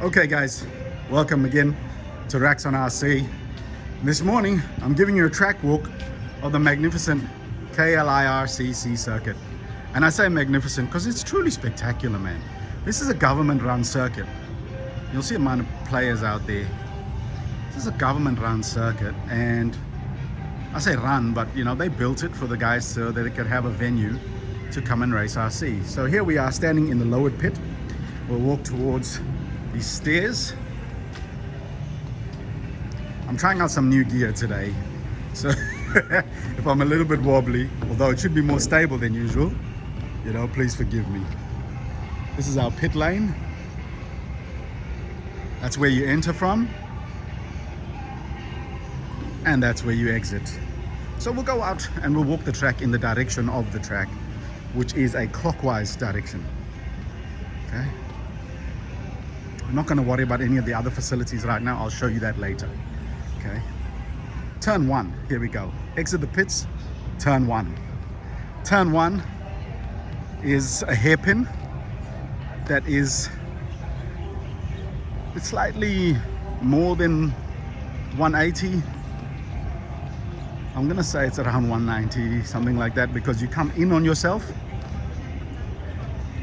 Okay guys, welcome again to KLIRCC on RC. This morning I'm giving you a track walk of the magnificent KLIRCC circuit. And I say magnificent because it's truly spectacular, man. This is a government run circuit. You'll see a amount of players out there. This is a government run circuit, and I say run, but you know, they built it for the guys so that it could have a venue to come and race RC. So here we are standing in the lowered pit. We'll walk towards these stairs. I'm trying out some new gear today, so if I'm a little bit wobbly, although it should be more stable than usual, you know, please forgive me. This is our pit lane. That's where you enter from, and that's where you exit. So we'll go out and we'll walk the track in the direction of the track, which is a clockwise direction. Okay. I'm not going to worry about any of the other facilities right now. I'll show you that later. Okay. Turn one. Here we go. Exit the pits. Turn one. Turn one is a hairpin that is it's slightly more than 180. I'm going to say it's around 190, something like that, because you come in on yourself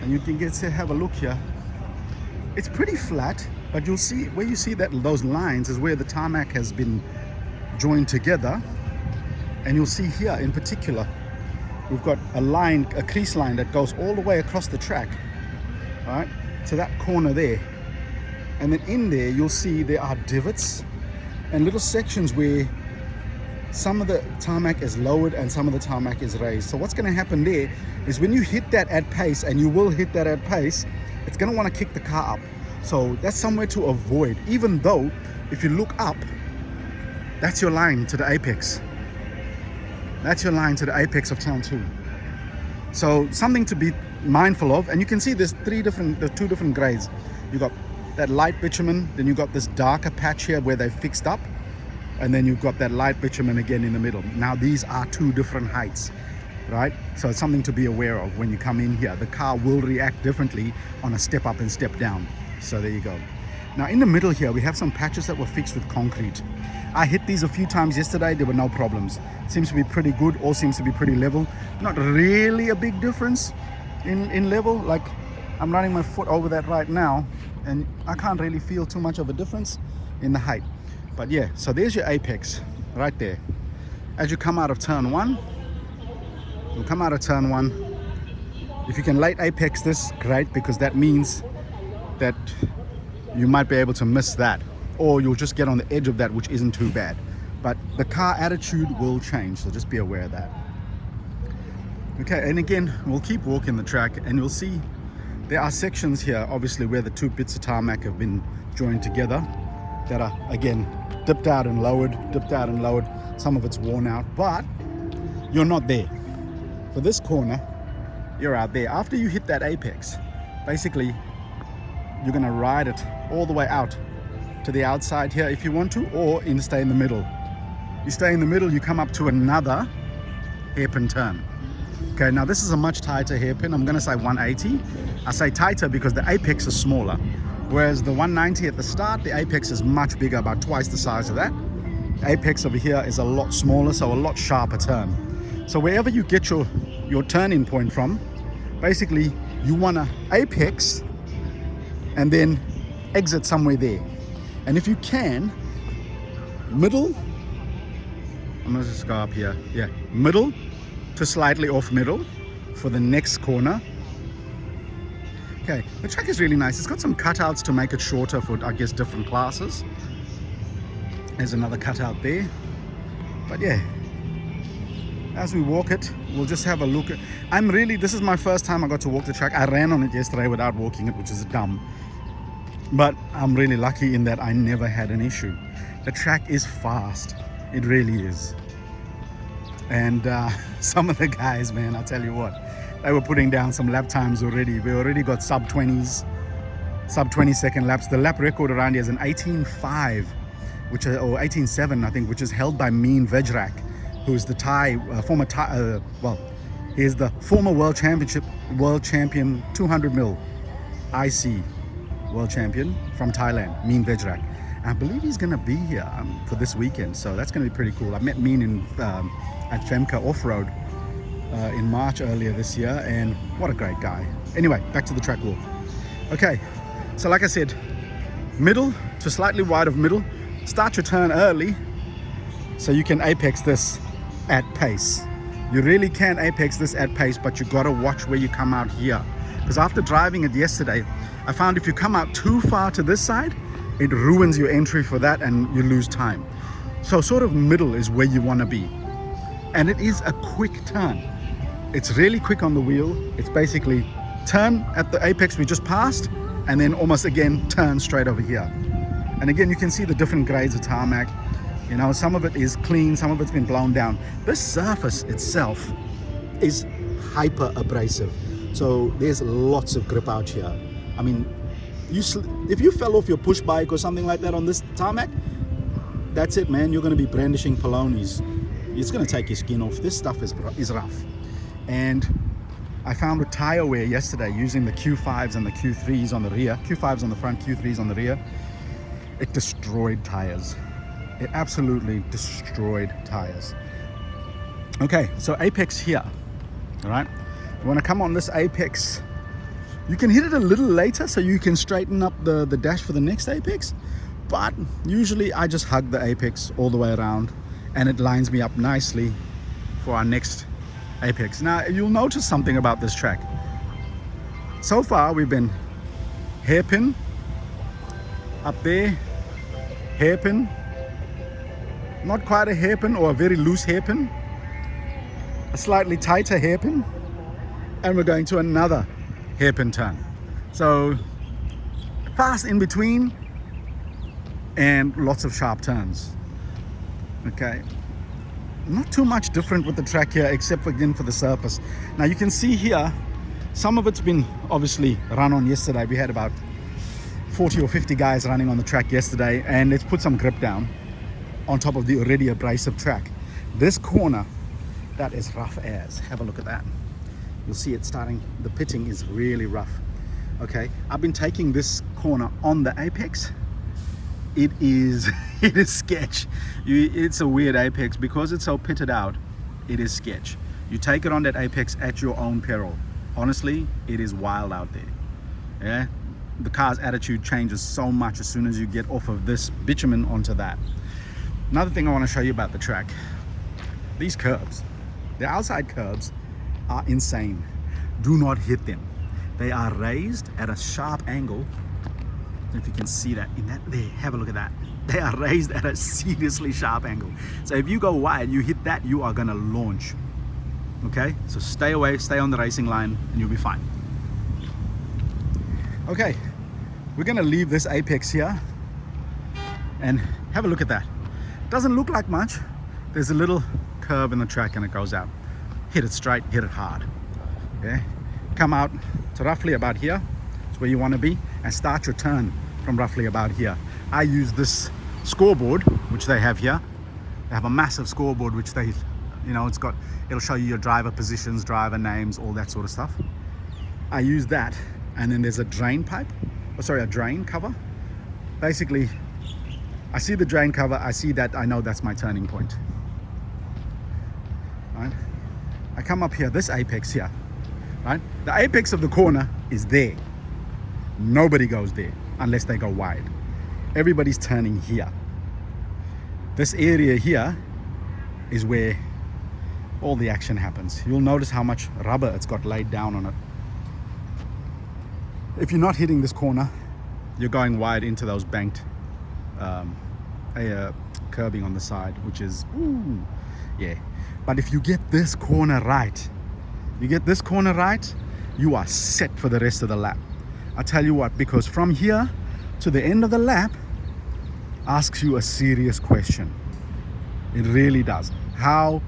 and you can get to have a look here. It's pretty flat, but you'll see where you see that those lines is where the tarmac has been joined together. And you'll see here in particular, we've got a line, a crease line that goes all the way across the track, right, to that corner there. And then in there, you'll see there are divots and little sections where some of the tarmac is lowered and some of the tarmac is raised. So what's going to happen there is when you hit that at pace, and you will hit that at pace, it's going to want to kick the car up. So that's somewhere to avoid, even though if you look up, that's your line to the apex. That's your line to the apex of turn two. So something to be mindful of. And you can see there's two different grades. You got that light bitumen, then you got this darker patch here where they fixed up, and then you've got that light bitumen again in the middle. Now these are two different heights, right? So it's something to be aware of when you come in here. The car will react differently on a step up and step down. So there you go. Now in the middle here, we have some patches that were fixed with concrete. I hit these a few times yesterday. There were no problems. Seems to be pretty good. All seems to be pretty level. Not really a big difference in level. Like I'm running my foot over that right now, and I can't really feel too much of a difference in the height. But yeah, so there's your apex right there. As you come out of turn one, you'll come out of turn one. If you can late apex this, great, because that means that you might be able to miss that, or you'll just get on the edge of that, which isn't too bad. But the car attitude will change, so just be aware of that. Okay, and again, we'll keep walking the track, and you'll see there are sections here, obviously, where the two bits of tarmac have been joined together that are, again, dipped out and lowered, dipped out and lowered. Some of it's worn out, but you're not there. For this corner, you're out there. After you hit that apex, basically, you're gonna ride it all the way out to the outside here if you want to, or stay in the middle. You stay in the middle, you come up to another hairpin turn. Okay, now this is a much tighter hairpin. I'm gonna say 180. I say tighter because the apex is smaller. Whereas the 190 at the start, the apex is much bigger, about twice the size of that. The apex over here is a lot smaller, so a lot sharper turn. So wherever you get your turning point from, basically you wanna apex and then exit somewhere there. And if you can, middle, I'm gonna just go up here, yeah, middle to slightly off middle for the next corner. Okay, the track is really nice. It's got some cutouts to make it shorter for, I guess, different classes. There's another cutout there. But yeah, as we walk it, we'll just have a look at, this is my first time I got to walk the track. I ran on it yesterday without walking it, which is dumb. But I'm really lucky in that I never had an issue. The track is fast. It really is. And some of the guys, man, I tell you what, they were putting down some lap times already. We already got sub 20s, sub 20-second laps. The lap record around here is an 18.5, or 18.7, I think, which is held by Mean Vejrak, who's the he is the former world champion 200 mil IC world champion from Thailand, Mean Vejrak. I believe he's going to be here for this weekend, so that's going to be pretty cool. I met Mean at Femca Off-Road in March earlier this year, and what a great guy. Anyway, back to the track walk. Okay, so like I said, middle to slightly wide of middle. Start your turn early so you can apex this at pace. You really can apex this at pace, but you gotta watch where you come out here. Because after driving it yesterday, I found if you come out too far to this side, it ruins your entry for that and you lose time. So sort of middle is where you wanna be. And it is a quick turn. It's really quick on the wheel. It's basically turn at the apex we just passed and then almost again turn straight over here. And again, you can see the different grades of tarmac. You know, some of it is clean, some of it's been blown down. This surface itself is hyper abrasive. So there's lots of grip out here. I mean, if you fell off your push bike or something like that on this tarmac, that's it, man. You're going to be brandishing polonis. It's going to take your skin off. This stuff is rough. And I found with tire wear yesterday, using the Q5s and the Q3s on the rear, Q5s on the front, Q3s on the rear, it destroyed tires. It absolutely destroyed tires. Okay, so apex here, all right? You want to come on this apex. You can hit it a little later so you can straighten up the dash for the next apex, but usually I just hug the apex all the way around and it lines me up nicely for our next apex. Now, you'll notice something about this track. So far, we've been hairpin, up there, hairpin, not quite a hairpin or a very loose hairpin, a slightly tighter hairpin, and we're going to another hairpin turn. So fast in between and lots of sharp turns. Okay, not too much different with the track here except for, again, for the surface. Now you can see here some of it's been obviously run on yesterday. We had about 40 or 50 guys running on the track yesterday, and it's put some grip down on top of the already abrasive track. This corner, that is rough as. Have a look at that. You'll see it starting, the pitting is really rough. Okay, I've been taking this corner on the apex. It is sketch. It's a weird apex because it's so pitted out. It is sketch. You take it on that apex at your own peril. Honestly, it is wild out there. Yeah, the car's attitude changes so much as soon as you get off of this bitumen onto that. Another thing I want to show you about the track, these curbs, the outside curbs are insane. Do not hit them. They are raised at a sharp angle. I don't know if you can see that in that there, have a look at that. They are raised at a seriously sharp angle. So if you go wide, you hit that, you are gonna launch. Okay, so stay away, stay on the racing line and you'll be fine. Okay, we're gonna leave this apex here and have a look at that. Doesn't look like much. There's a little curve in the track and it goes out. Hit it straight, hit it hard. Okay, come out to roughly about here. It's where you want to be, and start your turn from roughly about here. I use this scoreboard which they have here. They have a massive scoreboard which they, you know, it'll show you your driver positions, driver names, all that sort of stuff. I use that, and then there's a drain pipe, a drain cover. Basically, I see the drain cover, I see that, I know that's my turning point. Right? I come up here, this apex here, right? The apex of the corner is there. Nobody goes there unless they go wide. Everybody's turning here. This area here is where all the action happens. You'll notice how much rubber it's got laid down on it. If you're not hitting this corner, you're going wide into those banked curbing on the side, which is, ooh, yeah. But if you get this corner right, you are set for the rest of the lap. I tell you what, because from here to the end of the lap asks you a serious question. It really does. How,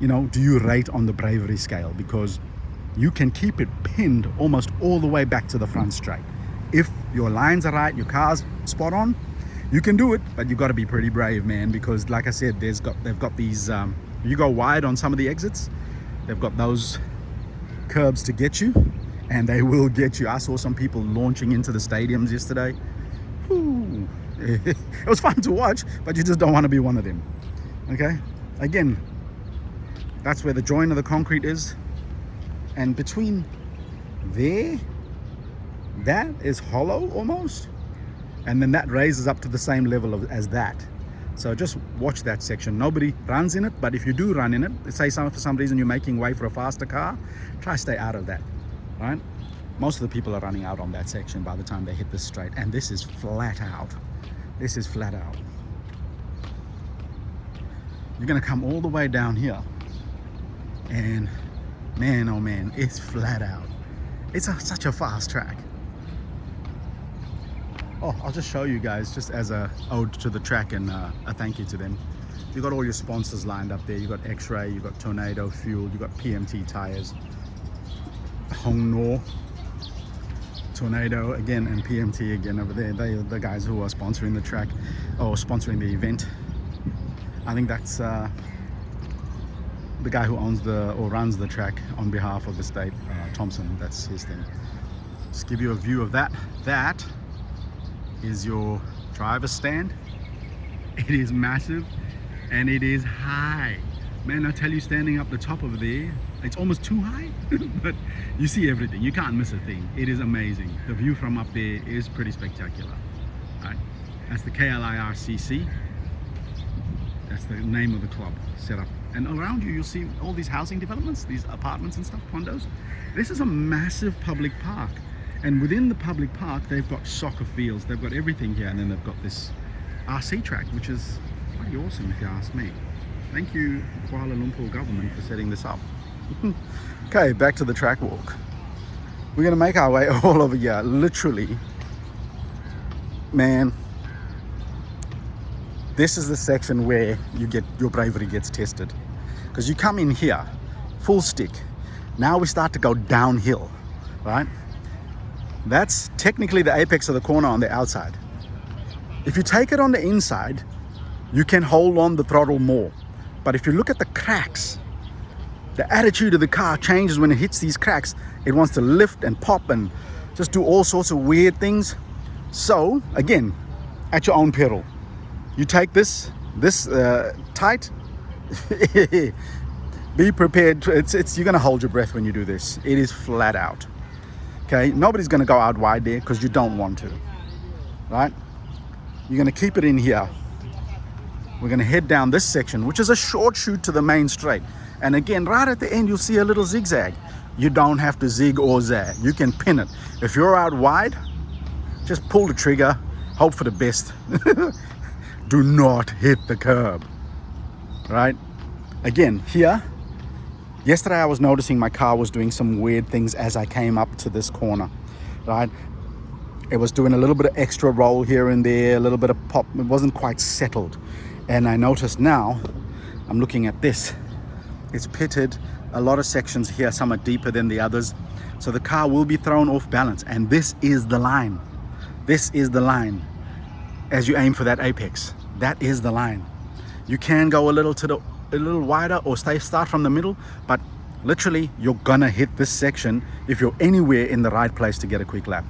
do you rate on the bravery scale? Because you can keep it pinned almost all the way back to the front straight. If your lines are right, your car's spot on, you can do it, but you've got to be pretty brave, man, because like I said, they've got these, you go wide on some of the exits, they've got those curbs to get you, and they will get you. I saw some people launching into the stadiums yesterday. Whew. It was fun to watch, but you just don't want to be one of them. Okay, again, that's where the join of the concrete is, and between there, that is hollow almost, and then that raises up to the same level as that. So just watch that section. Nobody runs in it, but if you do run in it, say for some reason you're making way for a faster car, try stay out of that, right? Most of the people are running out on that section by the time they hit this straight, and this is flat out. This is flat out. You're gonna come all the way down here, and man, oh man, it's flat out. It's such a fast track. Oh, I'll just show you guys, just as a ode to the track and a thank you to them. You've got all your sponsors lined up there. You've got X-Ray, you've got Tornado Fuel, you've got PMT tires, Hong No, Tornado again, and PMT again over there. They are the guys who are sponsoring the track, or sponsoring the event. I think that's the guy who owns or runs the track on behalf of the state, Thompson. That's his thing. Just give you a view of that. That is your driver's stand. It is massive and it is high. Man, I tell you, standing up the top of there, it's almost too high, but you see everything. You can't miss a thing. It is amazing. The view from up there is pretty spectacular. Right? That's the KLIRCC. That's the name of the club set up. And around you, you'll see all these housing developments, these apartments and stuff, condos. This is a massive public park. And within the public park, they've got soccer fields, they've got everything here, and then they've got this RC track, which is pretty awesome if you ask me. Thank you, Kuala Lumpur government, for setting this up. Okay, back to the track walk. We're gonna make our way all over here, literally. Man, this is the section where your bravery gets tested. Because you come in here, full stick. Now we start to go downhill, right? That's technically the apex of the corner on the outside. If you take it on the inside, you can hold on the throttle more. But if you look at the cracks, the attitude of the car changes when it hits these cracks. It wants to lift and pop and just do all sorts of weird things. So again, at your own peril. You take this tight. Be prepared. You're gonna hold your breath when you do this. It is flat out. Okay, nobody's going to go out wide there because you don't want to, right? You're going to keep it in here. We're going to head down this section, which is a short shoot to the main straight. And again, right at the end, you'll see a little zigzag. You don't have to zig or zag. You can pin it. If you're out wide, just pull the trigger, hope for the best. Do not hit the curb, right? Again, here, yesterday I was noticing my car was doing some weird things as I came up to this corner, right? It was doing a little bit of extra roll here and there, a little bit of pop. It wasn't quite settled. And I noticed now, I'm looking at this. It's pitted, a lot of sections here, some are deeper than the others. So the car will be thrown off balance. And this is the line. This is the line as you aim for that apex. That is the line. You can go a little wider or start from the middle, but literally you're gonna hit this section if you're anywhere in the right place to get a quick lap.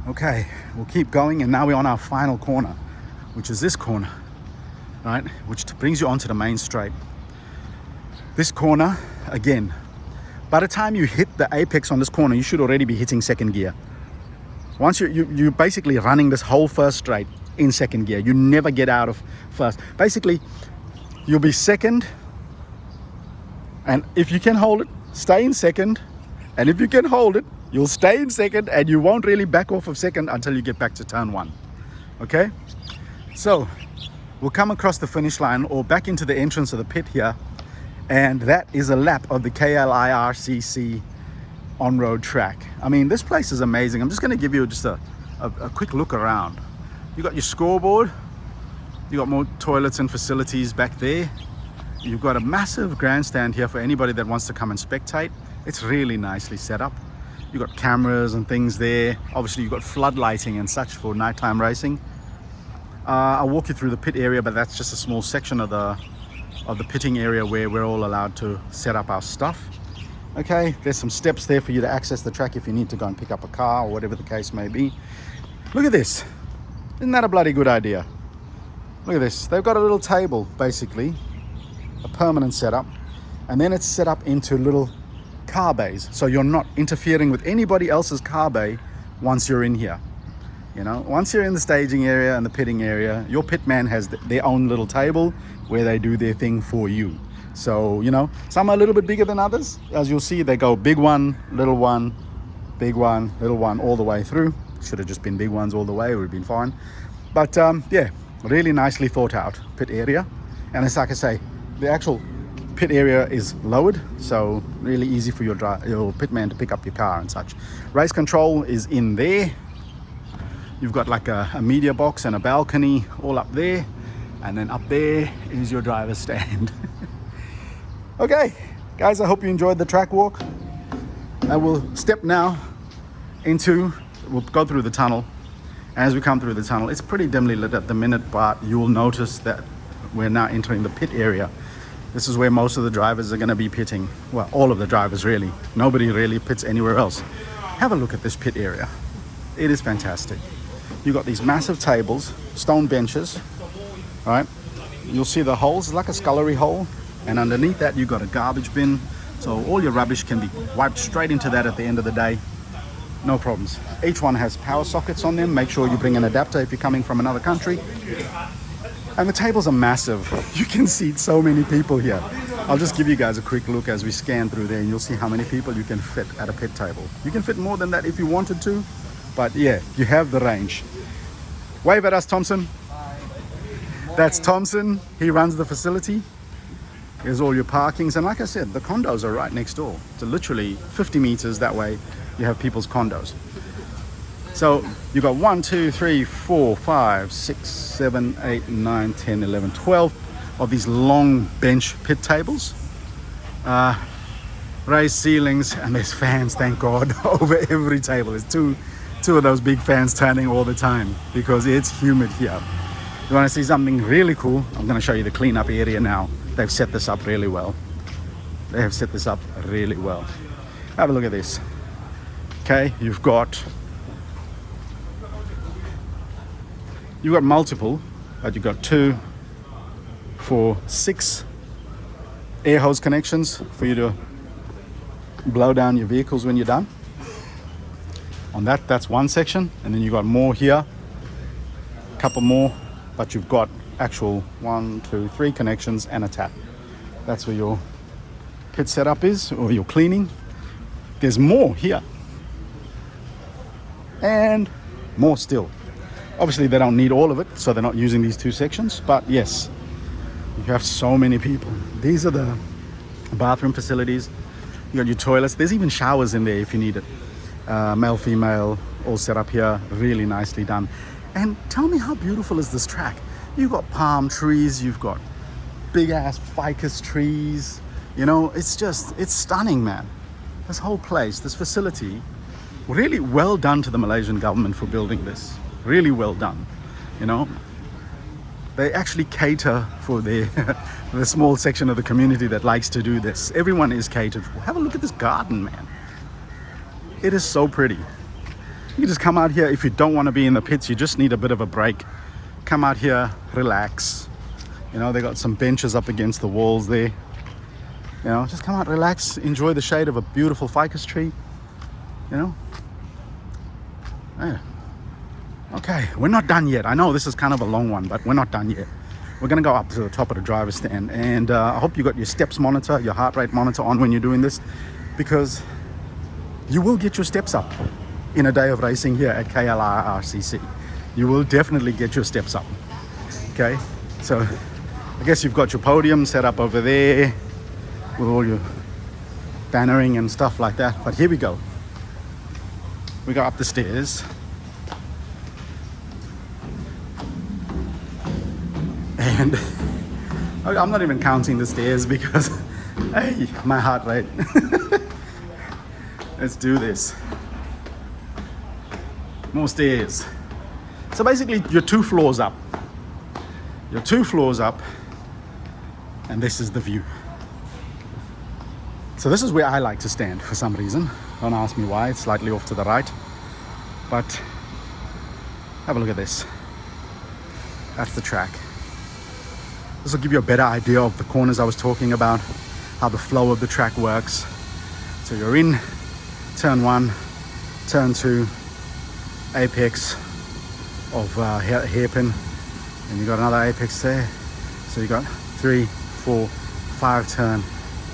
Okay, we'll keep going, and now we're on our final corner, which is this corner, right, which brings you onto the main straight. This corner, again, by the time you hit the apex on this corner, you should already be hitting second gear. Once you're basically running this whole first straight in second gear. You never get out of first. Basically, you'll be second, and if you can hold it, stay in second, and if you can hold it, you'll stay in second, and you won't really back off of second until you get back to turn one. Okay, so we'll come across the finish line or back into the entrance of the pit here, and that is a lap of the KLIRCC on-road track. I mean, this place is amazing. I'm just going to give you just a quick look around. You got your scoreboard. You got more toilets and facilities back there. You've got a massive grandstand here for anybody that wants to come and spectate. It's really nicely set up. You've got cameras and things there. Obviously, you've got floodlighting and such for nighttime racing. I'll walk you through the pit area, but that's just a small section of the pitting area where we're all allowed to set up our stuff. Okay, there's some steps there for you to access the track if you need to go and pick up a car or whatever the case may be. Look at this. Isn't that a bloody good idea? Look at this. They've got a little table, basically, a permanent setup, and then it's set up into little car bays, so you're not interfering with anybody else's car bay once you're in here. You know, once you're in the staging area and the pitting area, your pit man has their own little table where they do their thing for you. So, you know, some are a little bit bigger than others. As you'll see, they go big one, little one, big one, little one, all the way through. Should have just been big ones all the way, it would have been fine. But yeah, really nicely thought out pit area. And it's like I say, the actual pit area is lowered, so really easy for your pit man to pick up your car and such. Race control is in there. You've got like a media box and a balcony all up there, and then up there is your driver's stand. Okay, guys, I hope you enjoyed the track walk. I will step now into, we'll go through the tunnel. As we come through the tunnel, it's pretty dimly lit at the minute, but you will notice that we're now entering the pit area. This is where most of the drivers are going to be pitting. Well, all of the drivers really. Nobody really pits anywhere else. Have a look at this pit area. It is fantastic. You've got these massive tables, stone benches, right? You'll see the holes, it's like a scullery hole. And underneath that, you've got a garbage bin. So all your rubbish can be wiped straight into that at the end of the day. No problems. Each one has power sockets on them. Make sure you bring an adapter if you're coming from another country. And the tables are massive. You can seat so many people here. I'll just give you guys a quick look as we scan through there, and you'll see how many people you can fit at a pit table. You can fit more than that if you wanted to, but yeah, you have the range. Wave at us, Thompson. That's Thompson. He runs the facility. Here's all your parkings, and like I said, the condos are right next door. So literally 50 meters that way, you have people's condos. So you got 1, 2, 3, 4, 5, 6, 7, 8, 9, 10, 11, 12 of these long bench pit tables. Raised ceilings, and there's fans, thank God, over every table. There's two of those big fans turning all the time because it's humid here. You want to see something really cool? I'm going to show you the cleanup area now. They've set this up really well. They have set this up really well. Have a look at this. Okay, you've got multiple, but you've got 2, 4, 6 air hose connections for you to blow down your vehicles when you're done. On that's one section, and then you've got more here, a couple more, but you've got actual 1, 2, 3 connections and a tap. That's where your pit setup is, or your cleaning. There's more here, and more still. Obviously they don't need all of it, so they're not using these 2 sections, but yes, you have so many people. These are the bathroom facilities. You got your toilets. There's even showers in there if you need it. Male, female, all set up here, really nicely done. And tell me, how beautiful is this track? You've got palm trees, you've got big ass ficus trees. You know, it's stunning, man. This whole place, this facility, really well done to the Malaysian government for building this. Really well done. You know, they actually cater for the small section of the community that likes to do this. Everyone is catered for. Have a look at this garden, man. It is so pretty. You just come out here if you don't want to be in the pits, you just need a bit of a break. Come out here, relax. You know, they got some benches up against the walls there. You know, just come out, relax, enjoy the shade of a beautiful ficus tree. You know? Yeah. Okay, we're not done yet. I know this is kind of a long one, but we're not done yet. We're gonna go up to the top of the driver's stand, and I hope you got your steps monitor, your heart rate monitor on when you're doing this, because you will get your steps up in a day of racing here at KLIRCC. You will definitely get your steps up. Okay, so I guess you've got your podium set up over there with all your bannering and stuff like that. But here we go. We go up the stairs. And I'm not even counting the stairs because, hey, my heart rate. Let's do this. More stairs. So basically, you're 2 floors up. You're 2 floors up, and this is the view. So this is where I like to stand for some reason. Don't ask me why, it's slightly off to the right. But have a look at this. That's the track. This will give you a better idea of the corners I was talking about, how the flow of the track works. So you're in turn 1, turn 2, apex of hairpin, and you got another apex there. So you got 3, 4, 5 turn,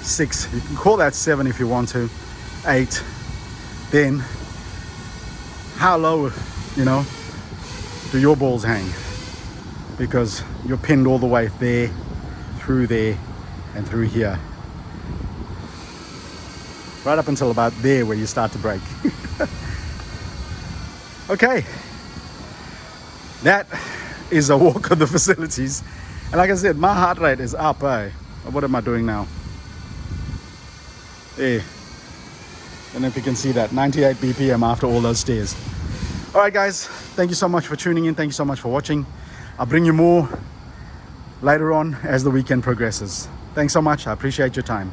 6. You can call that 7 if you want to, 8. Then how low, you know, do your balls hang? Because you're pinned all the way there, and through here. Right up until about there where you start to break. Okay. That is a walk of the facilities. And like I said, my heart rate is up, eh? What am I doing now? There. And if you can see that, 98 BPM after all those stairs. All right, guys, thank you so much for tuning in. Thank you so much for watching. I'll bring you more later on as the weekend progresses. Thanks so much. I appreciate your time.